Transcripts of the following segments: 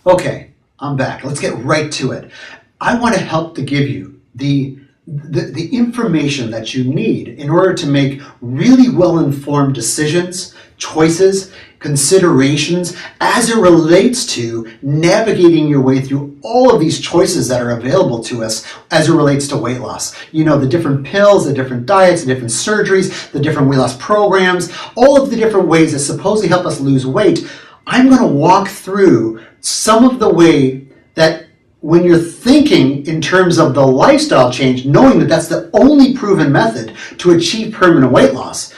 Okay, I'm back. Let's get right to it. I want to help to give you the information that you need in order to make really well-informed decisions, choices, considerations as it relates to navigating your way through all of these choices that are available to us as it relates to weight loss. You know, the different pills, the different diets, the different surgeries, the different weight loss programs, all of the different ways that supposedly help us lose weight. I'm going to walk through some of the way that when you're thinking in terms of the lifestyle change, knowing that that's the only proven method to achieve permanent weight loss,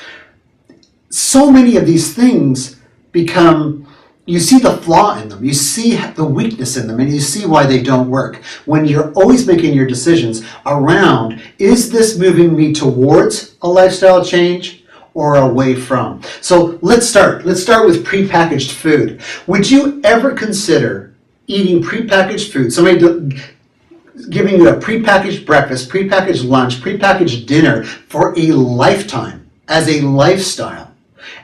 so many of these things become, you see the flaw in them, you see the weakness in them, and you see why they don't work. When you're always making your decisions around, is this moving me towards a lifestyle change or away from? So let's start. Let's start with prepackaged food. Would you ever consider eating prepackaged food, somebody giving you a prepackaged breakfast, prepackaged lunch, prepackaged dinner for a lifetime as a lifestyle?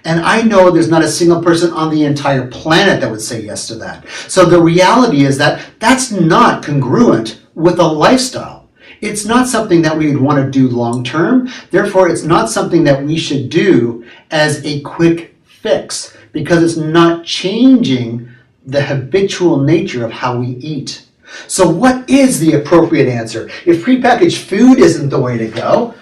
And I know there's not a single person on the entire planet that would say yes to that. So the reality is that that's not congruent with a lifestyle. It's not something that we would want to do long term. Therefore, it's not something that we should do as a quick fix because it's not changing the habitual nature of how we eat. So what is the appropriate answer? If prepackaged food isn't the way to go,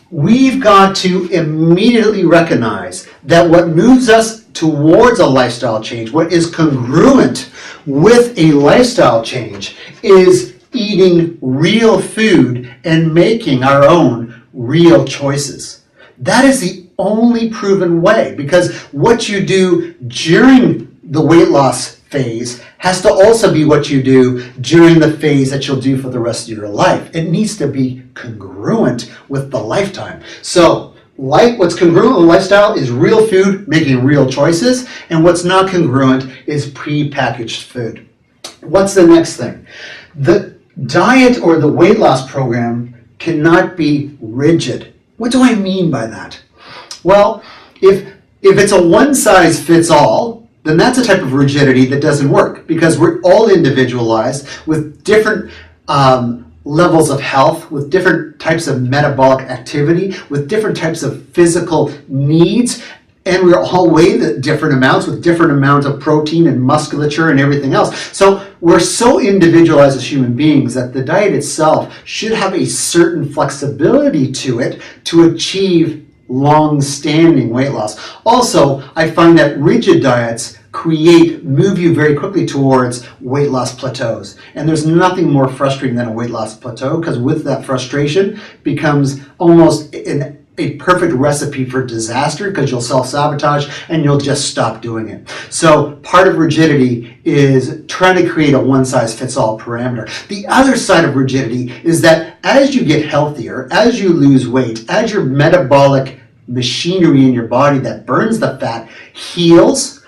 we've got to immediately recognize that what moves us towards a lifestyle change, what is congruent with a lifestyle change, is eating real food and making our own real choices. That is the only proven way, because what you do during the weight loss phase has to also be what you do during the phase that you'll do for the rest of your life. It needs to be congruent with the lifetime. So, what's congruent with lifestyle is real food, making real choices, and what's not congruent is prepackaged food. What's the next thing? The diet or the weight loss program cannot be rigid. What do I mean by that? Well, if it's a one-size-fits-all, then that's a type of rigidity that doesn't work because we're all individualized with different levels of health, with different types of metabolic activity, with different types of physical needs, and we're all weighed at different amounts with different amounts of protein and musculature and everything else. So we're so individualized as human beings that the diet itself should have a certain flexibility to it to achieve long-standing weight loss. Also, I find that rigid diets move you very quickly towards weight loss plateaus. And there's nothing more frustrating than a weight loss plateau, because with that frustration becomes almost a perfect recipe for disaster, because you'll self-sabotage and you'll just stop doing it. So part of rigidity is trying to create a one-size-fits-all parameter. The other side of rigidity is that as you get healthier, as you lose weight, as your metabolic machinery in your body that burns the fat heals,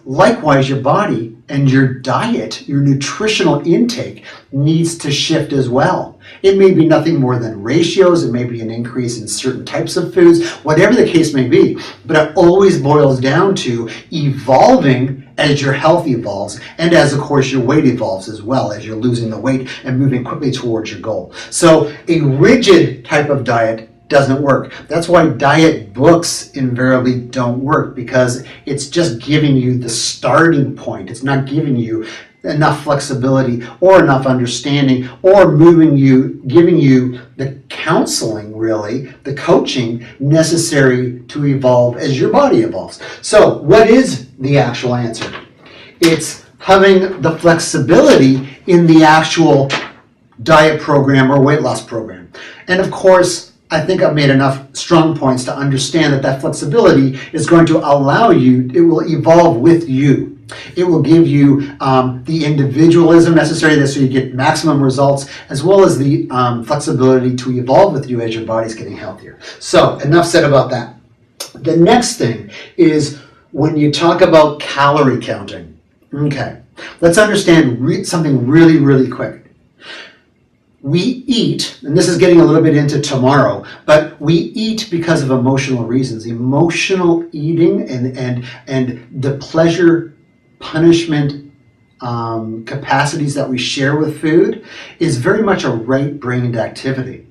likewise your body and your diet, your nutritional intake needs to shift as well. It may be nothing more than ratios, it may be an increase in certain types of foods, whatever the case may be, but it always boils down to evolving as your health evolves and as, of course, your weight evolves as well, as you're losing the weight and moving quickly towards your goal. So a rigid type of diet doesn't work. That's why diet books invariably don't work, because it's just giving you the starting point. It's not giving you enough flexibility or enough understanding or giving you the counseling, really, the coaching necessary to evolve as your body evolves. So what is the actual answer? It's having the flexibility in the actual diet program or weight loss program. And of course, I think I've made enough strong points to understand that flexibility is going to allow you, it will evolve with you. It will give you the individualism necessary so you get maximum results, as well as the flexibility to evolve with you as your body's getting healthier. So, enough said about that. The next thing is when you talk about calorie counting. Okay, let's understand something really, really quick. We eat, and this is getting a little bit into tomorrow, but we eat because of emotional reasons. Emotional eating and the pleasure punishment capacities that we share with food is very much a right-brained activity.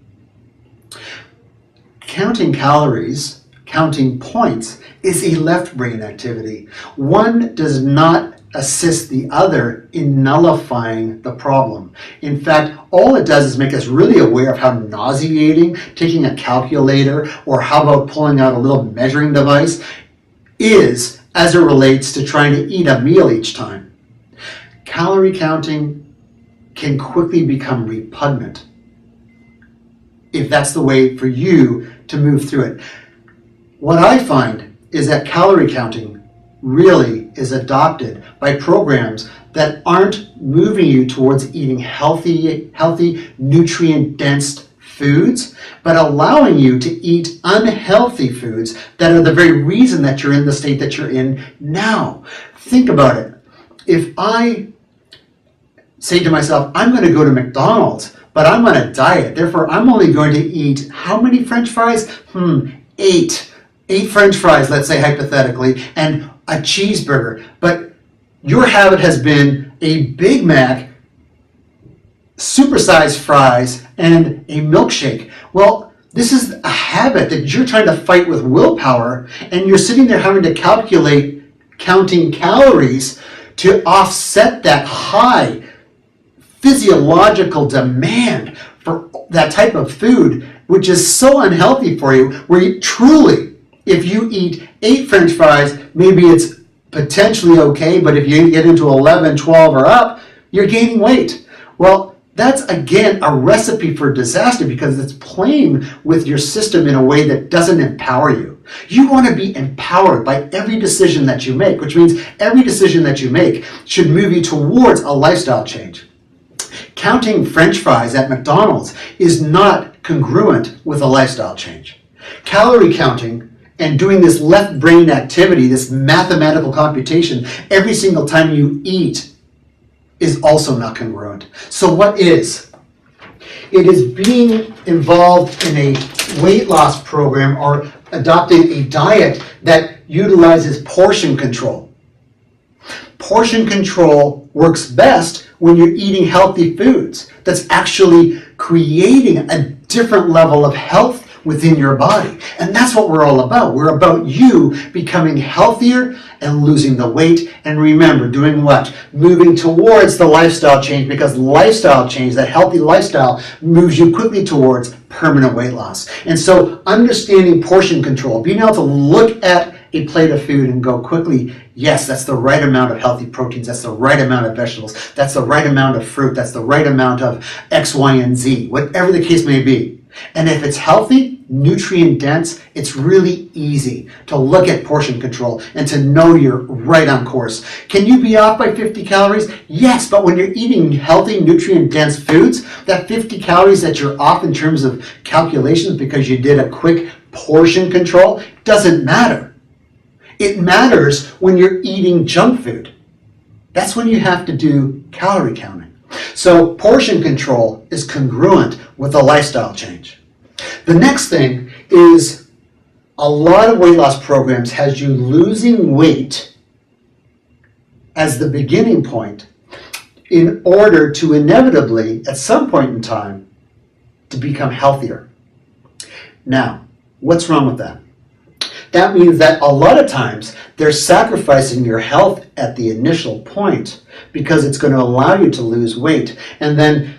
Counting calories, counting points, is a left-brain activity. One does not assist the other in nullifying the problem. In fact, all it does is make us really aware of how nauseating taking a calculator, or how about pulling out a little measuring device, is as it relates to trying to eat a meal each time. Calorie counting can quickly become repugnant if that's the way for you to move through it. What I find is that calorie counting really is adopted by programs that aren't moving you towards eating healthy, nutrient-dense foods, but allowing you to eat unhealthy foods that are the very reason that you're in the state that you're in now. Think about it. If I say to myself, I'm going to go to McDonald's, but I'm on a diet, therefore I'm only going to eat how many French fries? 8. 8 French fries, let's say hypothetically, and a cheeseburger. But your habit has been a Big Mac, supersized fries, and a milkshake. Well, this is a habit that you're trying to fight with willpower, and you're sitting there having to calculate, counting calories to offset that high physiological demand for that type of food, which is so unhealthy for you, where you truly, if you eat 8 French fries, maybe it's potentially okay, but if you get into 11, 12 or up, you're gaining weight. Well, that's again a recipe for disaster, because it's playing with your system in a way that doesn't empower you. You want to be empowered by every decision that you make, which means every decision that you make should move you towards a lifestyle change. Counting French fries at McDonald's is not congruent with a lifestyle change. Calorie counting and doing this left brain activity, this mathematical computation, every single time you eat is also not congruent. So what is? It is being involved in a weight loss program or adopting a diet that utilizes portion control. Portion control works best when you're eating healthy foods. That's actually creating a different level of health within your body. And that's what we're all about. We're about you becoming healthier and losing the weight. And remember, doing what? Moving towards the lifestyle change, because lifestyle change, that healthy lifestyle, moves you quickly towards permanent weight loss. And so understanding portion control, being able to look at a plate of food and go quickly, yes, that's the right amount of healthy proteins, that's the right amount of vegetables, that's the right amount of fruit, that's the right amount of X, Y, and Z, whatever the case may be. And if it's healthy, nutrient dense, it's really easy to look at portion control and to know you're right on course. Can you be off by 50 calories? Yes, but when you're eating healthy, nutrient dense foods, that 50 calories that you're off in terms of calculations because you did a quick portion control doesn't matter. It matters when you're eating junk food. That's when you have to do calorie counting. So portion control is congruent with a lifestyle change. The next thing is a lot of weight loss programs has you losing weight as the beginning point in order to inevitably, at some point in time, to become healthier. Now, what's wrong with that? That means that a lot of times they're sacrificing your health at the initial point because it's going to allow you to lose weight. And then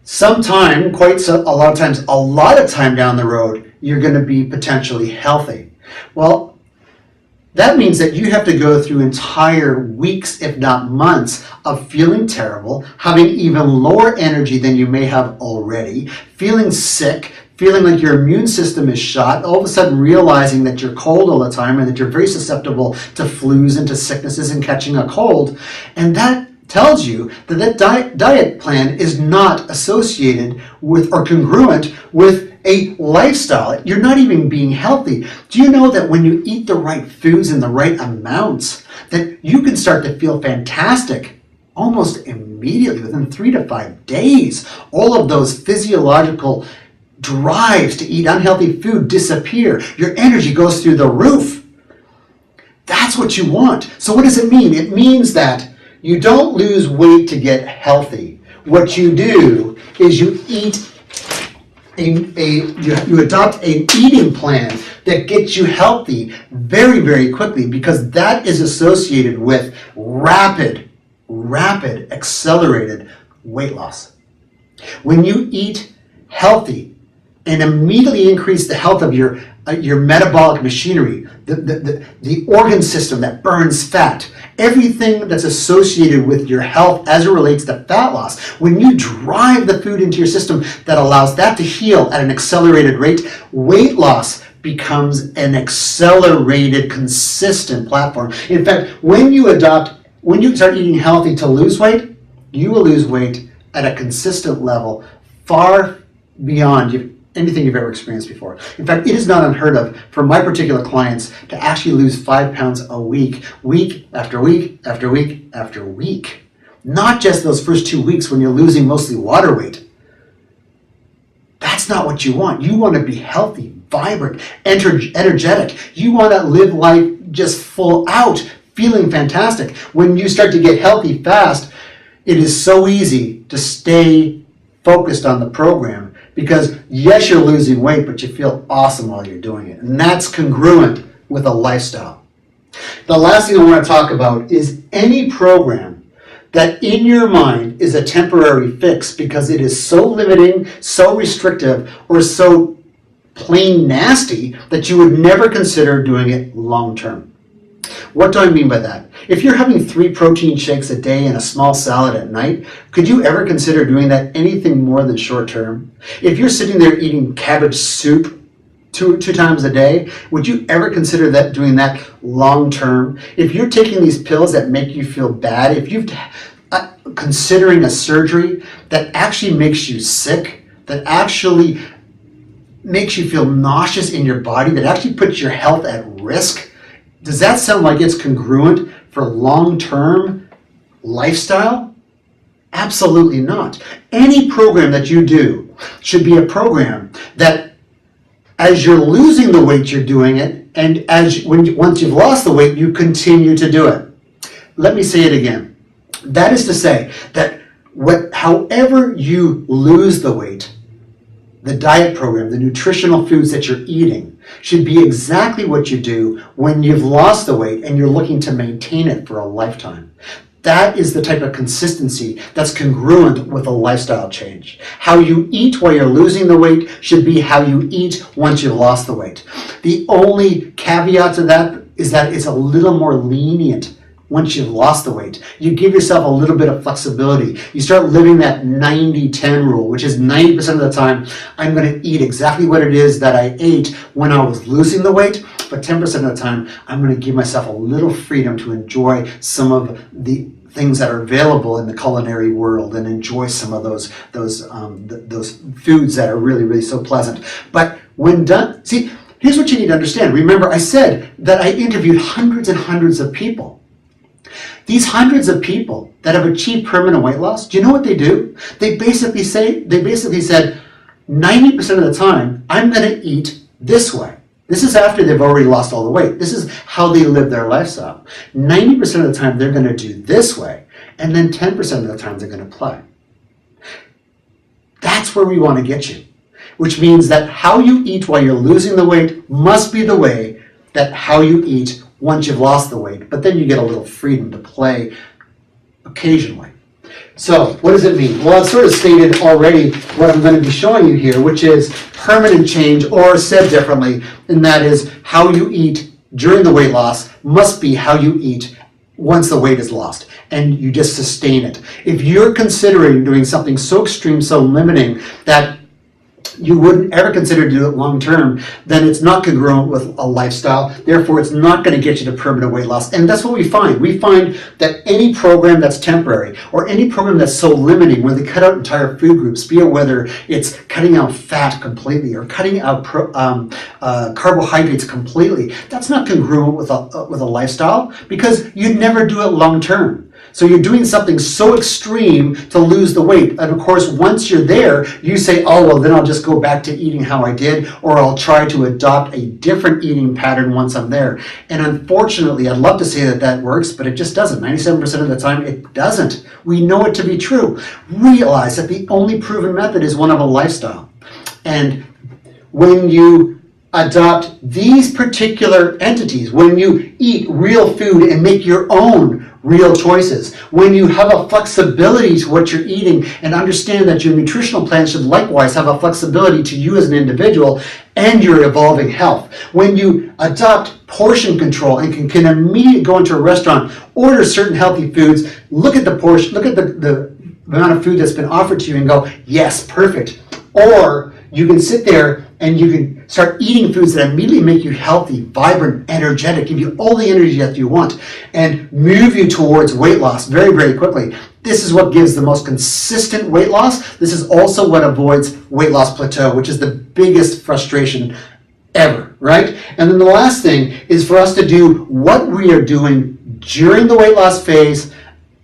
sometime, a lot of time down the road, you're going to be potentially healthy. Well, that means that you have to go through entire weeks, if not months, of feeling terrible, having even lower energy than you may have already, feeling sick, feeling like your immune system is shot, all of a sudden realizing that you're cold all the time and that you're very susceptible to flus and to sicknesses and catching a cold. And that tells you that diet plan is not associated with or congruent with a lifestyle. You're not even being healthy. Do you know that when you eat the right foods in the right amounts, that you can start to feel fantastic almost immediately, within 3 to 5 days? All of those physiological drives to eat unhealthy food disappear. Your energy goes through the roof. That's what you want. So what does it mean? It means that you don't lose weight to get healthy. What you do is you eat you adopt an eating plan that gets you healthy very, very quickly, because that is associated with rapid, accelerated weight loss. When you eat healthy and immediately increase the health of your metabolic machinery, the organ system that burns fat, everything that's associated with your health as it relates to fat loss, when you drive the food into your system that allows that to heal at an accelerated rate, weight loss becomes an accelerated, consistent platform. In fact, when you start eating healthy to lose weight, you will lose weight at a consistent level far beyond anything you've ever experienced before. In fact, it is not unheard of for my particular clients to actually lose 5 pounds a week, week after week after week after week. Not just those first 2 weeks when you're losing mostly water weight. That's not what you want. You want to be healthy, vibrant, energetic. You want to live life just full out, feeling fantastic. When you start to get healthy fast, it is so easy to stay focused on the program, because yes, you're losing weight, but you feel awesome while you're doing it. And that's congruent with a lifestyle. The last thing I want to talk about is any program that in your mind is a temporary fix because it is so limiting, so restrictive, or so plain nasty that you would never consider doing it long term. What do I mean by that? If you're having 3 protein shakes a day and a small salad at night, could you ever consider doing that anything more than short term? If you're sitting there eating cabbage soup two times a day, would you ever consider doing that long term? If you're taking these pills that make you feel bad, if you're considering a surgery that actually makes you sick, that actually makes you feel nauseous in your body, that actually puts your health at risk, does that sound like it's congruent for long-term lifestyle? Absolutely not. Any program that you do should be a program that, as you're losing the weight, you're doing it, and once you've lost the weight, you continue to do it. Let me say it again. That is to say that however you lose the weight, the diet program, the nutritional foods that you're eating should be exactly what you do when you've lost the weight and you're looking to maintain it for a lifetime. That is the type of consistency that's congruent with a lifestyle change. How you eat while you're losing the weight should be how you eat once you've lost the weight. The only caveat to that is that it's a little more lenient once you've lost the weight. You give yourself a little bit of flexibility. You start living that 90-10 rule, which is 90% of the time, I'm going to eat exactly what it is that I ate when I was losing the weight, but 10% of the time, I'm going to give myself a little freedom to enjoy some of the things that are available in the culinary world and enjoy some of those foods that are really, really so pleasant. But when done, see, here's what you need to understand. Remember, I said that I interviewed hundreds and hundreds of people. These hundreds of people that have achieved permanent weight loss, do you know what they do? They basically said, 90% of the time, I'm going to eat this way. This is after they've already lost all the weight. This is how they live their lifestyle. 90% of the time, they're going to do this way, and then 10% of the time, they're going to play. That's where we want to get you, which means that how you eat while you're losing the weight must be the way that how you eat once you've lost the weight, but then you get a little freedom to play occasionally. So what does it mean? Well, I've sort of stated already what I'm going to be showing you here, which is permanent change, or said differently, and that is how you eat during the weight loss must be how you eat once the weight is lost, and you just sustain it. If you're considering doing something so extreme, so limiting, that you wouldn't ever consider to do it long term, then it's not congruent with a lifestyle. Therefore, it's not going to get you to permanent weight loss. And that's what we find. We find that any program that's temporary, or any program that's so limiting, where they cut out entire food groups, be it whether it's cutting out fat completely or cutting out carbohydrates completely, that's not congruent with a lifestyle, because you'd never do it long term. So you're doing something so extreme to lose the weight. And of course, once you're there, you say, oh, well, then I'll just go back to eating how I did, or I'll try to adopt a different eating pattern once I'm there. And unfortunately, I'd love to say that that works, but it just doesn't. 97% of the time, it doesn't. We know it to be true. Realize that the only proven method is one of a lifestyle. And when you adopt these particular entities, when you eat real food and make your own real choices, when you have a flexibility to what you're eating and understand that your nutritional plan should likewise have a flexibility to you as an individual and your evolving health, when you adopt portion control and can immediately go into a restaurant, order certain healthy foods, look at the portion, look at the amount of food that's been offered to you and go, yes, perfect. Or you can sit there and you can start eating foods that immediately make you healthy, vibrant, energetic, give you all the energy that you want, and move you towards weight loss very, very quickly. This is what gives the most consistent weight loss. This is also what avoids weight loss plateau, which is the biggest frustration ever, right? And then the last thing is for us to do what we are doing during the weight loss phase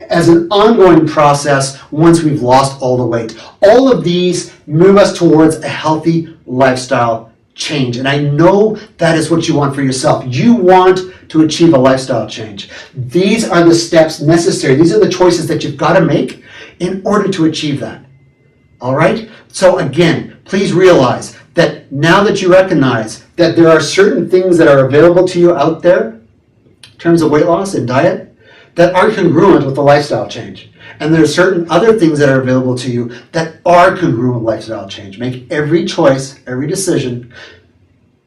as an ongoing process once we've lost all the weight. All of these move us towards a healthy lifestyle change. And I know that is what you want for yourself. You want to achieve a lifestyle change. These are the steps necessary. These are the choices that you've got to make in order to achieve that. All right? So again, please realize that now that you recognize that there are certain things that are available to you out there in terms of weight loss and diet that are congruent with the lifestyle change. And there are certain other things that are available to you that are congruent with lifestyle change. Make every choice, every decision,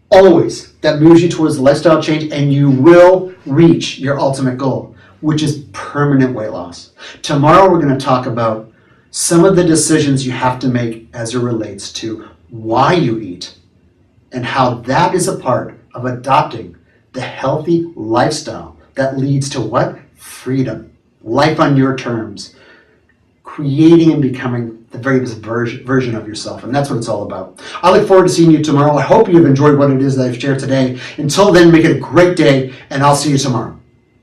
always, that moves you towards the lifestyle change, and you will reach your ultimate goal, which is permanent weight loss. Tomorrow we're going to talk about some of the decisions you have to make as it relates to why you eat and how that is a part of adopting the healthy lifestyle that leads to what? Freedom, life on your terms, creating and becoming the very best version of yourself. And that's what it's all about. I look forward to seeing you tomorrow. I hope you've enjoyed what it is that I've shared today. Until then, make it a great day, and I'll see you tomorrow.